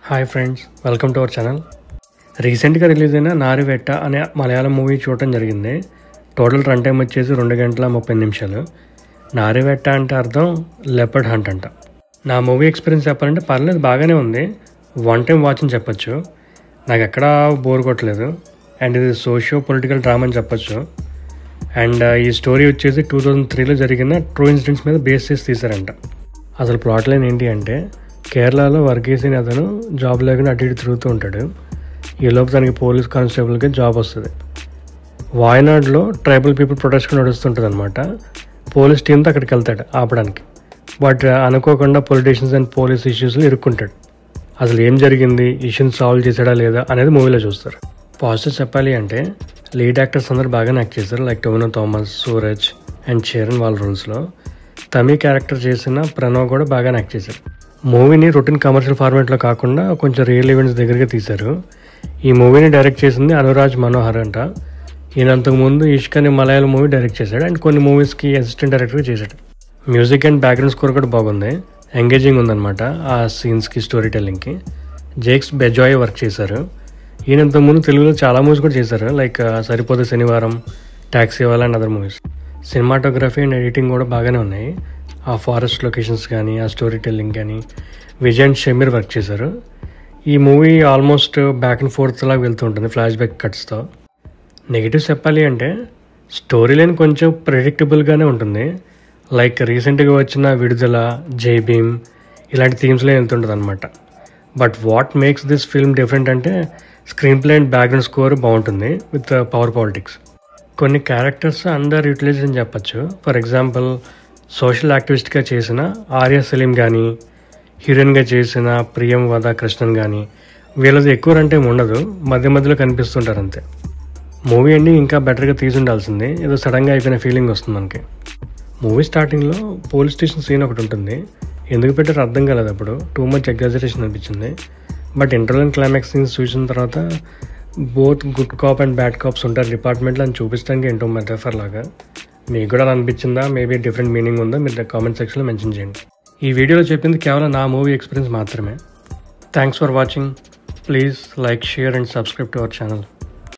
Hi friends, welcome to our channel. రీసెంట్గా release అయిన నారివెట్ట అనే మలయాళం మూవీ చూడటం జరిగింది. టోటల్ రన్ టైం వచ్చేసి 2 గంటల 30 నిమిషాలు. నారివెట్ట అంటే అర్థం లెపర్డ్ హంట్ అంట. నా మూవీ ఎక్స్పీరియన్స్ చెప్పాలంటే పర్లేదు, బాగానే ఉంది. 1 టైం వాచ్ అని చెప్పచ్చు. నాకు ఎక్కడా బోర్ కొట్టలేదు. అండ్ ఇది సోషియో పొలిటికల్ డ్రామా అని చెప్పచ్చు. అండ్ ఈ స్టోరీ వచ్చేసి 2003లో జరిగిన ట్రూ ఇన్సిడెంట్స్ మీద బేస్ చేసి తీశారంట. అసలు ప్లాట్ లైన్ ఏంటి అంటే, కేరళలో వర్గీస్ అని అతను జాబ్ లేకుండా అటు ఇటు తిరుగుతూ ఉంటాడు. ఈలోపు తనకి పోలీస్ కానిస్టేబుల్కి జాబ్ వస్తుంది. వాయనాడులో ట్రైబల్ పీపుల్ ప్రొటెస్ట్ నడుస్తుంటుంది అనమాట. పోలీస్ టీంతో అక్కడికి వెళ్తాడు ఆపడానికి. బట్ అనుకోకుండా పొలిటీషియన్స్ అండ్ పోలీస్ ఇష్యూస్లో ఇరుక్కుంటాడు. అసలు ఏం జరిగింది, ఇష్యూని సాల్వ్ చేశాడా లేదా అనేది మూవీలో చూస్తారు. పాజిటివ్ చెప్పాలి అంటే లీడ్ యాక్టర్స్ అందరూ బాగానే యాక్ట్ చేశారు. Like Tovino Thomas, Suraj and Charan వాళ్ళ రోల్స్లో. తమి క్యారెక్టర్ చేసిన ప్రణవ్ కూడా బాగానే యాక్ట్ చేశారు. మూవీని రొటీన్ కమర్షియల్ ఫార్మాట్లో కాకుండా కొంచెం రియల్ ఈవెంట్స్ దగ్గరగా తీశారు. ఈ మూవీని డైరెక్ట్ చేసింది అనురాజ్ మనోహర్ అంట. ఈయన అంతకుముందు ఇష్క్ అనే మలయాళం మూవీ డైరెక్ట్ చేశాడు అండ్ కొన్ని మూవీస్కి అసిస్టెంట్ డైరెక్టర్గా చేశాడు. మ్యూజిక్ అండ్ బ్యాక్గ్రౌండ్ స్కోర్ కూడా బాగుంది, ఎంగేజింగ్ ఉందన్నమాట. ఆ సీన్స్కి, స్టోరీ టెల్లింగ్కి జేక్స్ బెజాయ్ వర్క్ చేశారు. ఈయన ఇంతకుముందు తెలుగులో చాలా మూవీస్ కూడా చేశారు. Like Saripodhaa Sanivaaram, Taxiwaala and other movies. Cinematography and editing కూడా బాగానే ఉన్నాయి. ఆ ఫారెస్ట్ లొకేషన్స్ కానీ, ఆ స్టోరీ టెల్లింగ్ కానీ విజయ్ అండ్ షమీర్ వర్క్ చేశారు. ఈ movie almost back and fourth లాగా వెళ్తూ ఉంటుంది, ఫ్లాష్ బ్యాక్ కట్స్తో. నెగిటివ్స్ చెప్పాలి అంటే స్టోరీ లైన్ కొంచెం ప్రెడిక్టబుల్గానే ఉంటుంది. లైక్ రీసెంట్గా వచ్చిన విడుదల, జై భీమ్ ఇలాంటి థీమ్స్లో వెళ్తుంటుంది అనమాట. But what makes this film different అంటే screen play and background score బాగుంటుంది విత్ పవర్ పాలిటిక్స్. కొన్ని క్యారెక్టర్స్ అండర్ యూటిలైజ్డ్ అని చెప్పచ్చు. ఫర్ ఎగ్జాంపుల్, సోషల్ యాక్టివిస్ట్గా చేసిన ఆర్య సలీం కానీ, హీరోయిన్గా చేసిన ప్రియం వద కృష్ణన్ కానీ, వీళ్ళది ఎక్కువ రన్ టైం ఉండదు, మధ్య మధ్యలో కనిపిస్తుంటారు అంతే. మూవీ ఎండింగ్ ఇంకా బెటర్గా తీసి ఉండాల్సింది. ఏదో సడన్గా అయిపోయిన ఫీలింగ్ వస్తుంది మనకి. మూవీ స్టార్టింగ్లో పోలీస్ స్టేషన్ సీన్ ఒకటి ఉంటుంది. ఎందుకు పెట్టారో అర్థం కాలేదు. అప్పుడు టూ మచ్ ఎగ్జాజరేషన్ అనిపించింది. But interval and climax scenes చూసిన తర్వాత both good cop and bad cops ఉంటారు డిపార్ట్మెంట్లో అని చూపించడానికి ఏంటో మెటాఫర్ లాగా. మీకు కూడా అలా అనిపించిందా? మేబీ డిఫరెంట్ మీనింగ్ ఉందా? మీరు కామెంట్ సెక్షన్లో మెన్షన్ చేయండి. ఈ వీడియోలో చెప్పింది కేవలం నా మూవీ ఎక్స్పీరియన్స్ మాత్రమే. Thanks for watching. Please like, share and subscribe to our channel.